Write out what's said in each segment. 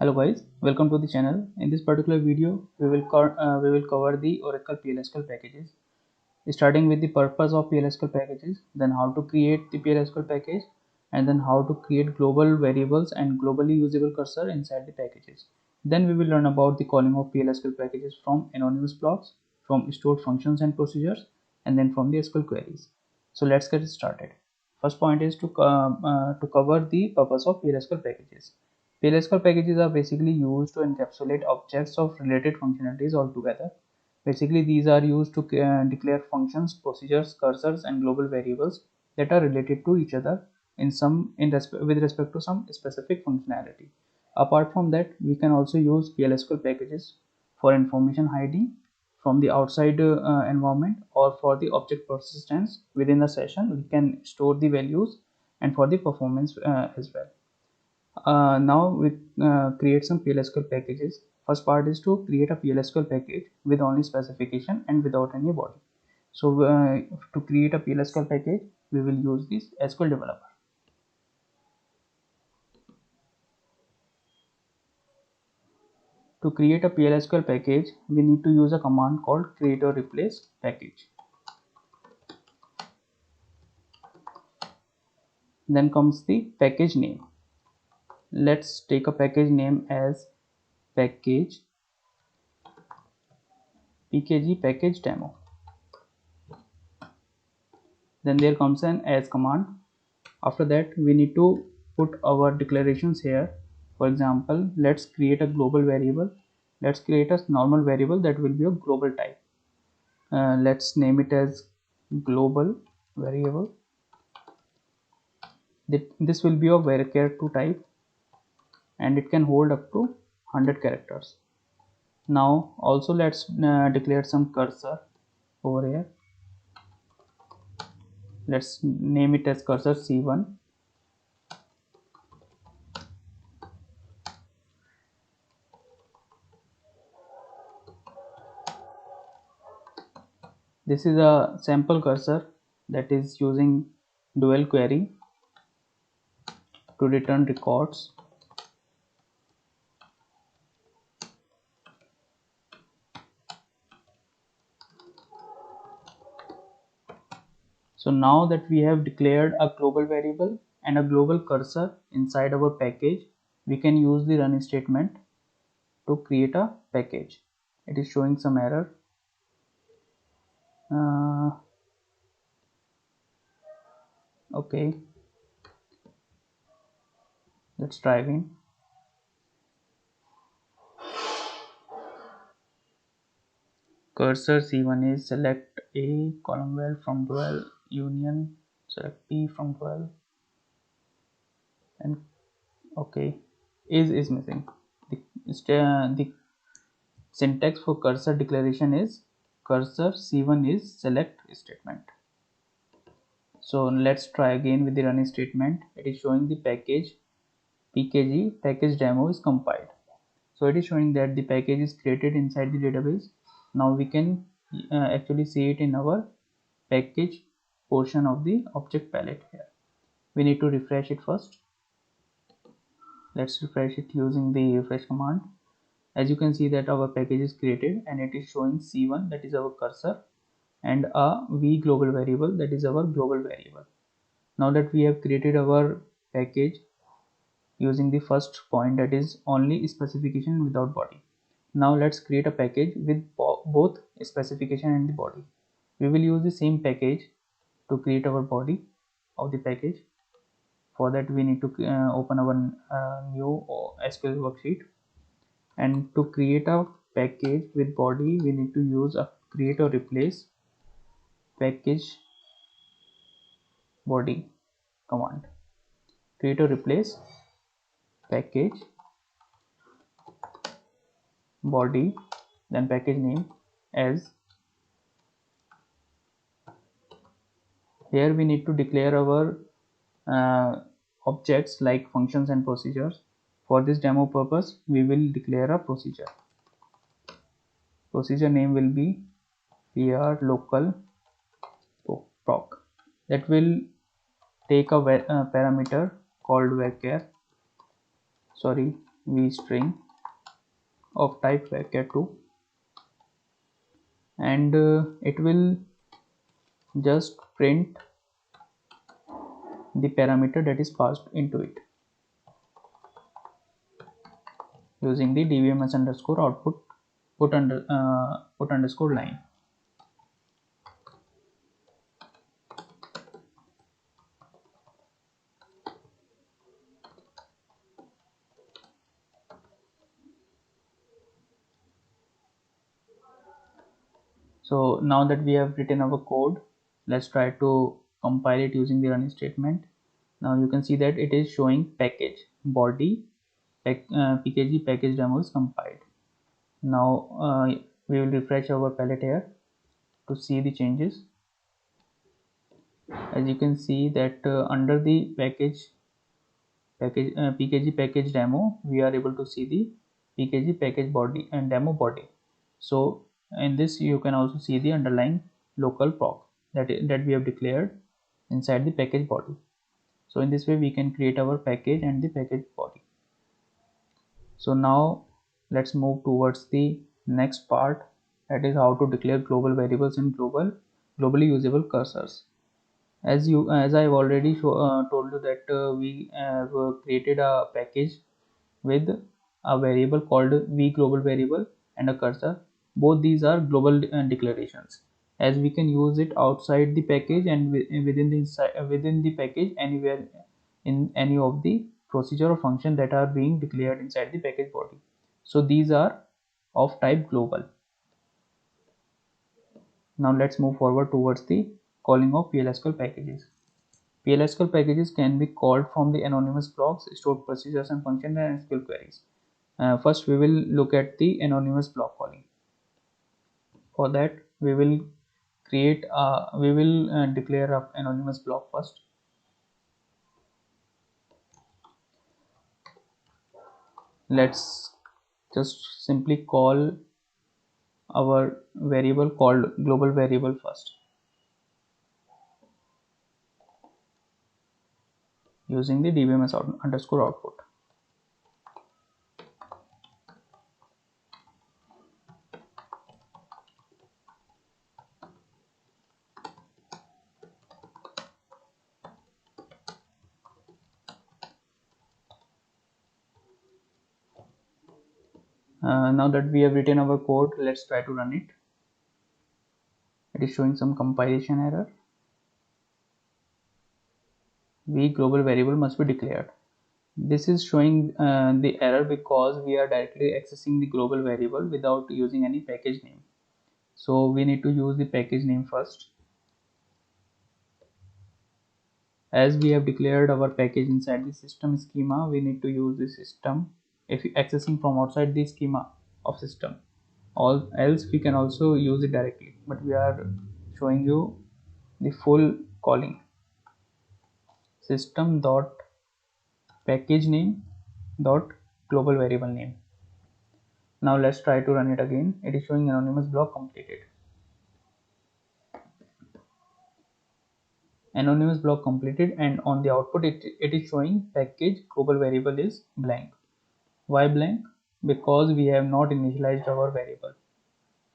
Hello guys, welcome to the channel. In this particular video, we will cover the Oracle PLSQL packages, starting with the purpose of PLSQL packages, then how to create the PLSQL package, and then how to create global variables and globally usable cursor inside the packages. Then we will learn about the calling of PLSQL packages from anonymous blocks, from stored functions and procedures, and then from the SQL queries. So let's get started. First point is to cover the purpose of PLSQL packages. PLSQL packages are basically used to encapsulate objects of related functionalities altogether. Basically, these are used to declare functions, procedures, cursors, and global variables that are related to each other with respect to some specific functionality. Apart from that, we can also use PLSQL packages for information hiding from the outside environment, or for the object persistence within the session. We can store the values, and for the performance as well. Now we create some PLSQL packages. First part is to create a PLSQL package with only specification and without any body. So to create a PLSQL package, we will use this SQL developer. To create a PLSQL package, we need to use a command called create or replace package. Then comes the package name. Let's take a package name as package pkg package demo. Then there comes an as command. After that, we need to put our declarations here. For example, let's create a global variable. Let's create a normal variable that will be a global type. Let's name it as global variable. This will be a varchar2 type, and it can hold up to 100 characters. Now also let's declare some cursor over here. Let's name it as cursor c1. This is a sample cursor that is using dual query to return records. So now that we have declared a global variable and a global cursor inside our package, we can use the run statement to create a package. It is showing some error. Okay, let's try again. Cursor C1 is select A column val from 12 union, select P from 12, and okay, is missing. The syntax for cursor declaration is cursor C1 is select statement. So let's try again with the run statement. It is showing the package pkg package demo is compiled. So it is showing that the package is created inside the database. Now we can actually see it in our package portion of the object palette here. We need to refresh it first. Let's refresh it using the refresh command. As you can see that our package is created and it is showing c1, that is our cursor, and a v global variable, that is our global variable. Now that we have created our package using the first point, that is only specification without body. Now let's create a package with both specification and the body. We will use the same package to create our body of the package. For that we need to open our new SQL worksheet, and to create a package with body we need to use a create or replace package body command. Create or replace package body, then package name as. Here we need to declare our objects like functions and procedures. For this demo purpose we will declare a procedure. Procedure name will be pr local proc. That will take a parameter called varchar, sorry, v string of type vec2, and it will just print the parameter that is passed into it using the dbms underscore output put underscore line. So now that we have written our code, let's try to compile it using the running statement. Now you can see that it is showing package body pkg package demo is compiled. Now we will refresh our palette here to see the changes. As you can see that under the pkg package demo, we are able to see the pkg package body and demo body. So in this you can also see the underlying local proc that we have declared inside the package body. So in this way we can create our package and the package body. So now let's move towards the next part, that is how to declare global variables and globally usable cursors. As I've already told you that we have created a package with a variable called v global variable and a cursor. Both these are global declarations, as we can use it outside the package and within the package anywhere in any of the procedure or function that are being declared inside the package body. So these are of type global. Now let's move forward towards the calling of PL/SQL packages. PL/SQL packages can be called from the anonymous blocks, stored procedures and functions, and SQL queries. First we will look at the anonymous block calling. For that we will declare a anonymous block first. Let's just simply call our variable called global variable first using the dbms underscore output. Now that we have written our code, let's try to run it. It is showing some compilation error. V global variable must be declared. This is showing the error because we are directly accessing the global variable without using any package name. So we need to use the package name first. As we have declared our package inside the system schema, we need to use the system if accessing from outside the schema of system. Else we can also use it directly, but we are showing you the full calling system dot package name dot global variable name. Now let's try to run it again. It is showing anonymous block completed. Anonymous block completed, and on the output it is showing package global variable is blank. Why blank? Because we have not initialized our variable.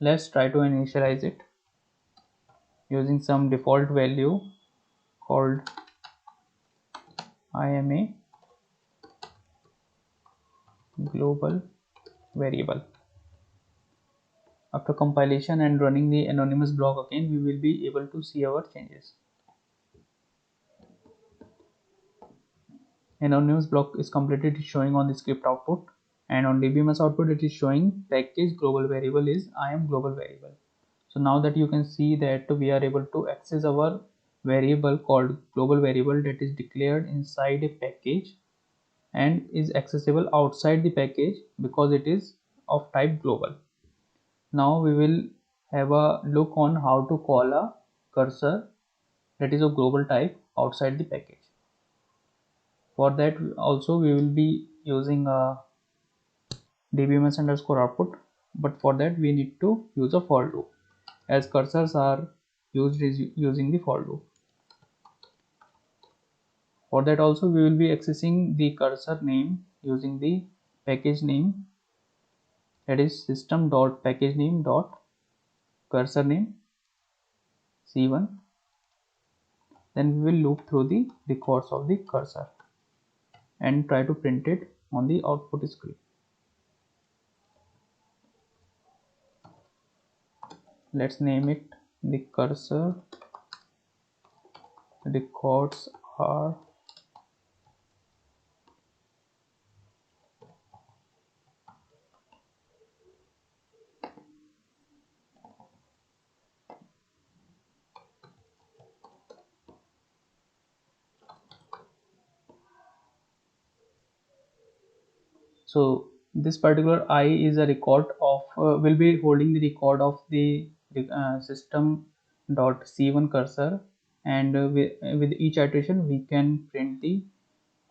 Let's try to initialize it using some default value called IMA global variable. After compilation and running the anonymous block again, we will be able to see our changes. Anonymous block is completed, is showing on the script output, and on dbms output it is showing package global variable is IAM global variable. So now that you can see that we are able to access our variable called global variable that is declared inside a package and is accessible outside the package because it is of type global. Now we will have a look on how to call a cursor that is of global type outside the package. For that also we will be using a dbms underscore output, but for that we need to use a for loop, as cursors are used using the for loop. For that also we will be accessing the cursor name using the package name, that is system dot package name dot cursor name c1. Then we will loop through the records of the cursor and try to print it on the output screen. Let's name it the cursor records are so this particular I is a record of will be holding the record of the system dot c1 cursor, and with each iteration we can print the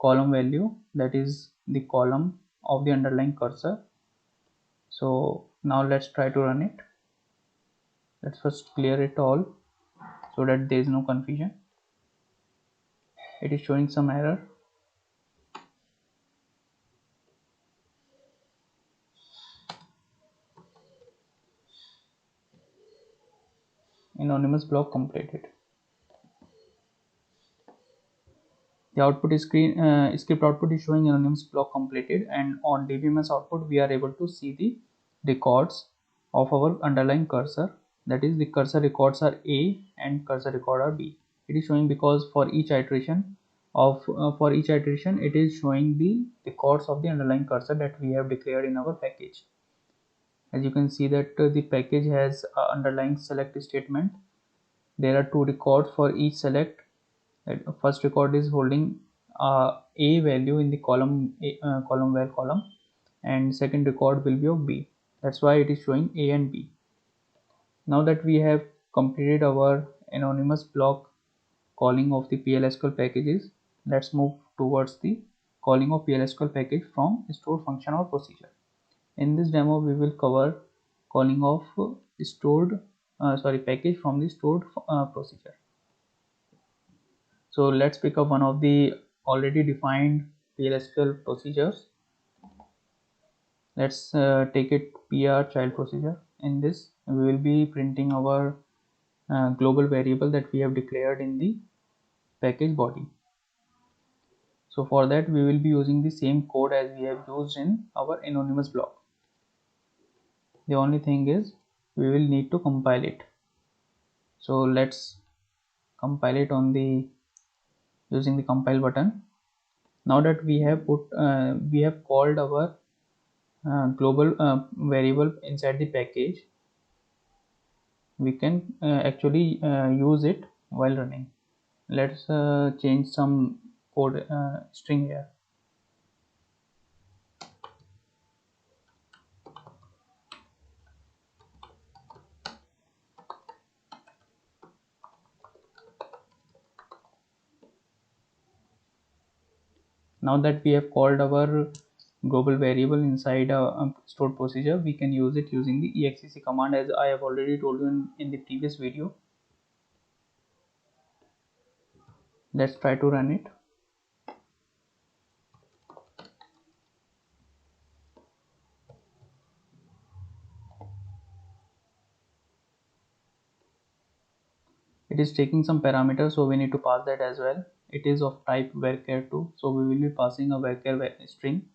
column value, that is the column of the underlying cursor. So now let's try to run it. Let's first clear it all so that there is no confusion. It is showing some error. Anonymous block completed. The output screen script output is showing anonymous block completed, and on dbms output we are able to see the records of our underlying cursor, that is the cursor records are A and cursor record are B. It is showing because for each iteration it is showing the records of the underlying cursor that we have declared in our package. As you can see that the package has underlying select statement. There are two records for each select. First record is holding a value in the column column val column, and second record will be of B. That's why it is showing A and B. Now that we have completed our anonymous block calling of the PLSQL packages, let's move towards the calling of PLSQL package from stored function or procedure. In this demo we will cover calling of package from the stored procedure. So let's pick up one of the already defined PLSQL procedures. Let's take it PR child procedure. In this we will be printing our global variable that we have declared in the package body. So for that we will be using the same code as we have used in our anonymous block. The only thing is we will need to compile it. So let's compile it on the using the compile button. Now that we have called our global variable inside the package, we can actually use it while running. Let's change some code string here. Now that we have called our global variable inside a stored procedure, we can use it using the exec command, as I have already told you in the previous video. Let's try to run it. It is taking some parameters, so we need to pass that as well. It is of type varchar2, so we will be passing a varchar string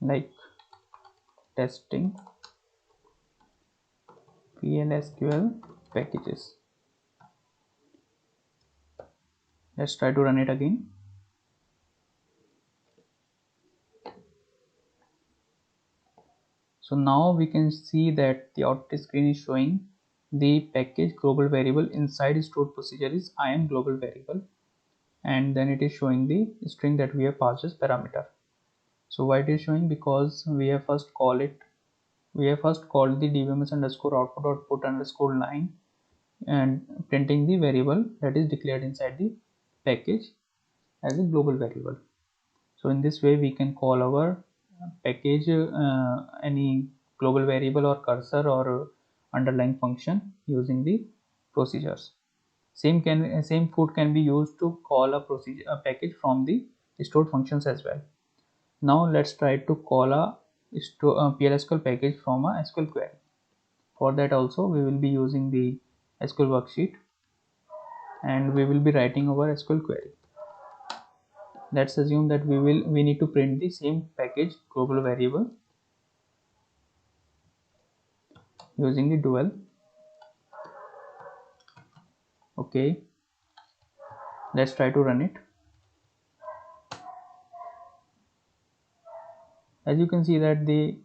like testing PLSQL packages. Let's try to run it again. So now we can see that the output screen is showing the package global variable inside stored procedure is IAM global variable, and then it is showing the string that we have passed as parameter. So why it is showing? Because we have first called the dbms underscore output dot put underscore line and printing the variable that is declared inside the package as a global variable. So in this way we can call our package any global variable or cursor or underlying function using the procedures. Same code can be used to call a package from the stored functions as well. Now let's try to call a PLSQL package from a SQL query. For that also we will be using the SQL worksheet and we will be writing our SQL query. Let's assume that we need to print the same package global variable using the dual. Okay, let's try to run it. As you can see that the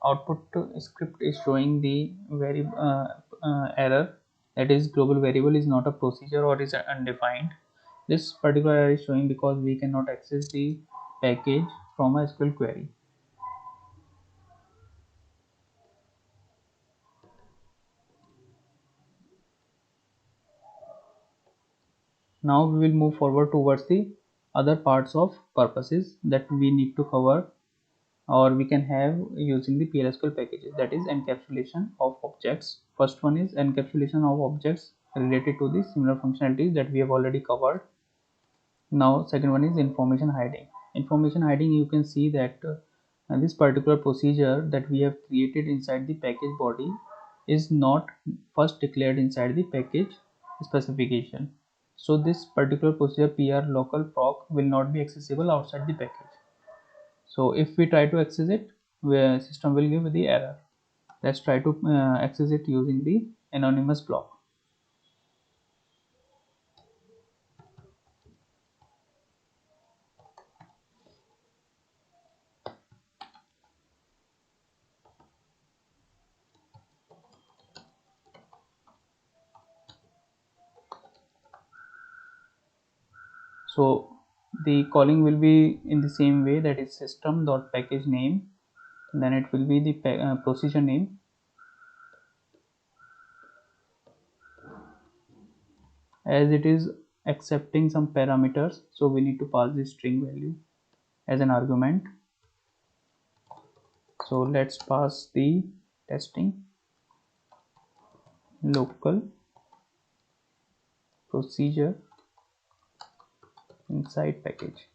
output script is showing the very error, that is global variable is not a procedure or is undefined. This particular error is showing because we cannot access the package from a SQL query. Now we will move forward towards the other parts of purposes that we need to cover or we can have using the PLSQL packages, that is encapsulation of objects. First one is encapsulation of objects related to the similar functionalities that we have already covered. Now second one is information hiding. Information hiding, you can see that this particular procedure that we have created inside the package body is not first declared inside the package specification. So this particular procedure PR local proc will not be accessible outside the package. So if we try to access it, where system will give the error. Let's try to access it using the anonymous block. So the calling will be in the same way, that is system.package name, then it will be the procedure name, as it is accepting some parameters, so we need to pass the string value as an argument. So let's pass the testing local procedure inside package.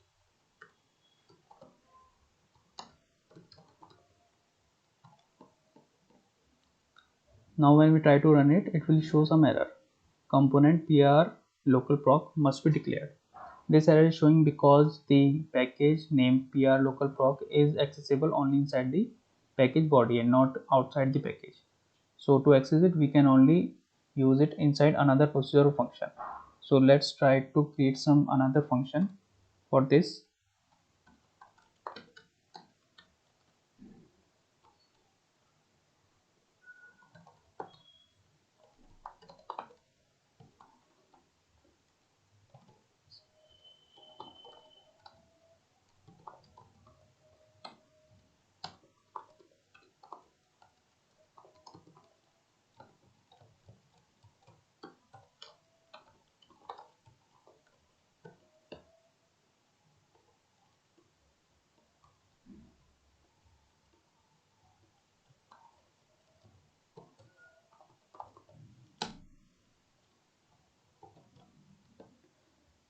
Now when we try to run it, it will show some error. Component PR local proc must be declared. This error is showing because the package named PR local proc is accessible only inside the package body and not outside the package. So to access it, we can only use it inside another procedural function. So let's try to create some another function for this.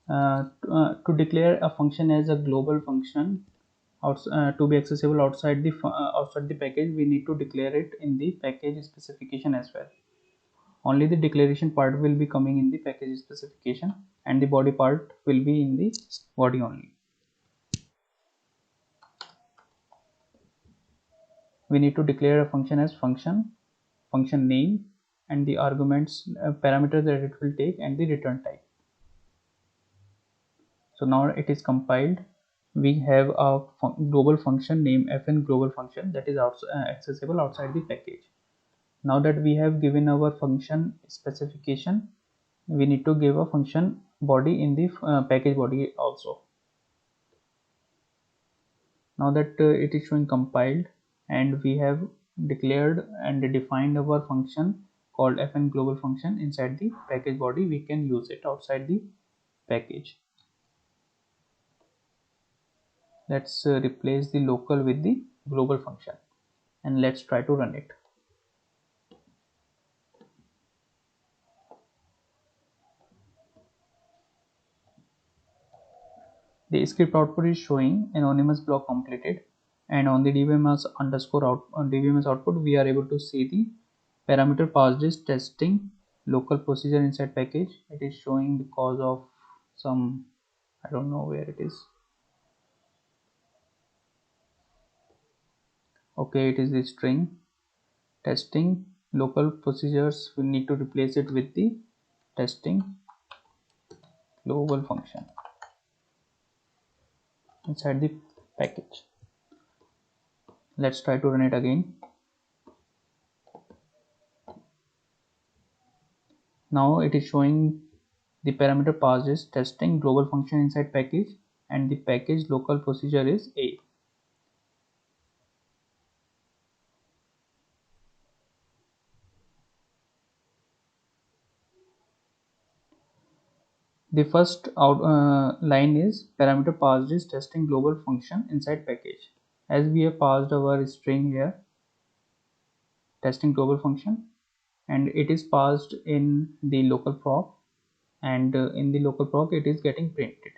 To declare a function as a global function to be accessible outside the package, we need to declare it in the package specification as well. Only the declaration part will be coming in the package specification and the body part will be in the body only. We need to declare a function as function name, and the arguments parameters that it will take, and the return type. So now it is compiled. We have a global function named fn global function that is accessible outside the package. Now that we have given our function specification, we need to give a function body in the package body also. Now that it is showing compiled and we have declared and defined our function called fn global function inside the package body, we can use it outside the package. Let's replace the local with the global function and let's try to run it. The script output is showing anonymous block completed, and on the dbms underscore out on dbms output we are able to see the parameter passed is testing local procedure inside package. It is showing because of some, I don't know where it is. Okay, it is the string testing local procedures. We need to replace it with the testing global function inside the package. Let's try to run it again. Now it is showing the parameter passed is testing global function inside package, and the package local procedure is A. The first line is parameter passed is testing global function inside package. As we have passed our string here, testing global function, and it is passed in the local proc, and in the local proc it is getting printed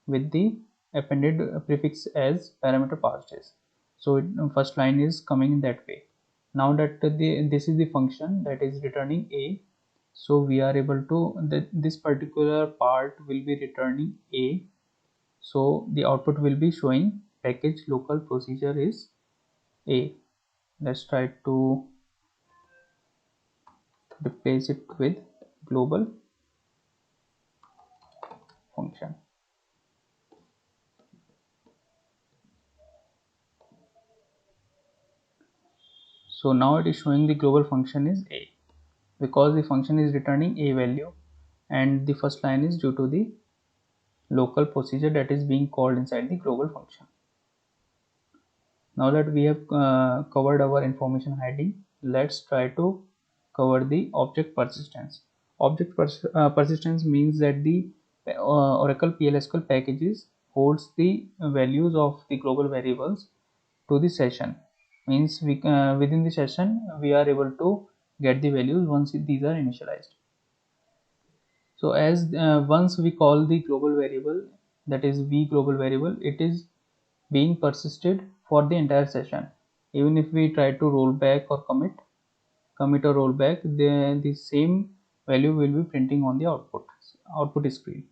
with the appended prefix as parameter passed is. So first line is coming in that way. Now that this is the function that is returning A, so we are able to this particular part will be returning A, so the output will be showing package local procedure is A. Let's try to replace it with global function. So now it is showing the global function is A because the function is returning A value, and the first line is due to the local procedure that is being called inside the global function. Now that we have covered our information hiding, let's try to cover the object persistence. Persistence means that the Oracle PLSQL packages holds the values of the global variables to the session. Means we within the session we are able to get the values once these are initialized. So as once we call the global variable, that is v global variable, it is being persisted for the entire session. Even if we try to roll back or commit or roll back, the same value will be printing on the output screen.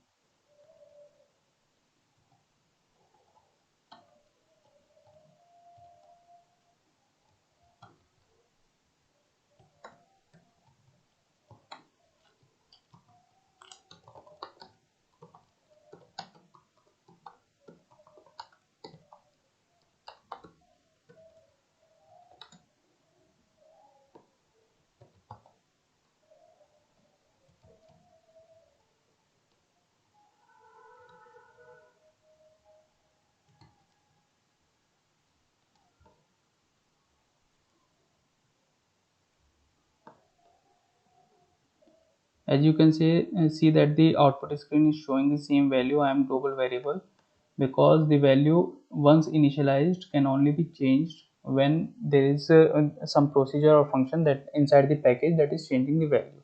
As you can see that the output screen is showing the same value. I am global variable because the value once initialized can only be changed when there is some procedure or function that inside the package that is changing the value.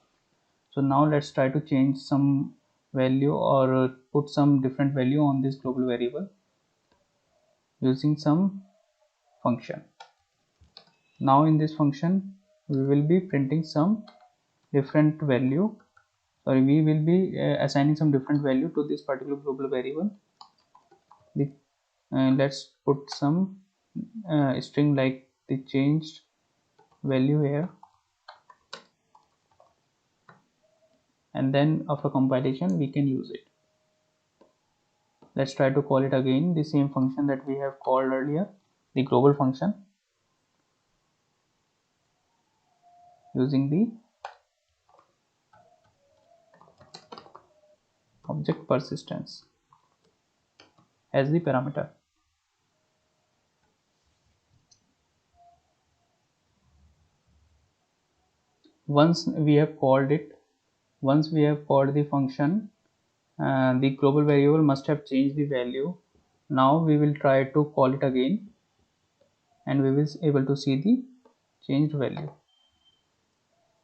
So now let's try to change some value or put some different value on this global variable using some function. Now in this function we will be printing some different value, sorry, we will be assigning some different value to this particular global variable. Let's put some string like the changed value here, and then after compilation we can use it. Let's try to call it again, the same function that we have called earlier, the global function, using the object persistence as the parameter. Once we have called the function, the global variable must have changed the value. Now we will try to call it again, and we will be able to see the changed value.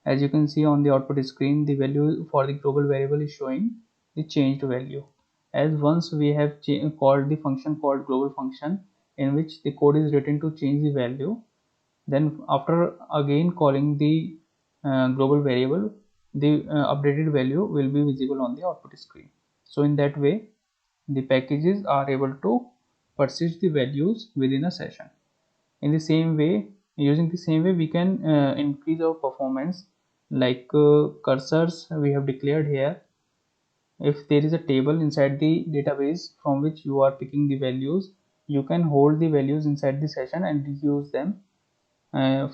As you can see on the output screen, the value for the global variable is showing the changed value. as once we have called the function called global function, in which the code is written to change the value, then after again calling the global variable, the updated value will be visible on the output screen. So in that way the packages are able to persist the values within a session. In the same way, using the same way, we can increase our performance, like cursors we have declared here. If there is a table inside the database from which you are picking the values, you can hold the values inside the session and use them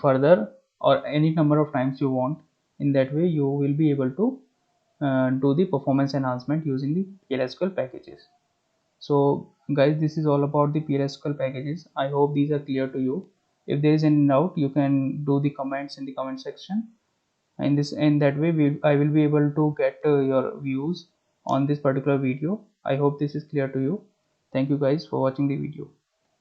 further or any number of times you want. In that way you will be able to do the performance enhancement using the PLSQL packages. So guys, this is all about the PLSQL packages. I hope these are clear to you. If there is any doubt, you can do the comments in the comment section. In that way I will be able to get your views on this particular video. I hope this is clear to you. Thank you guys for watching the video.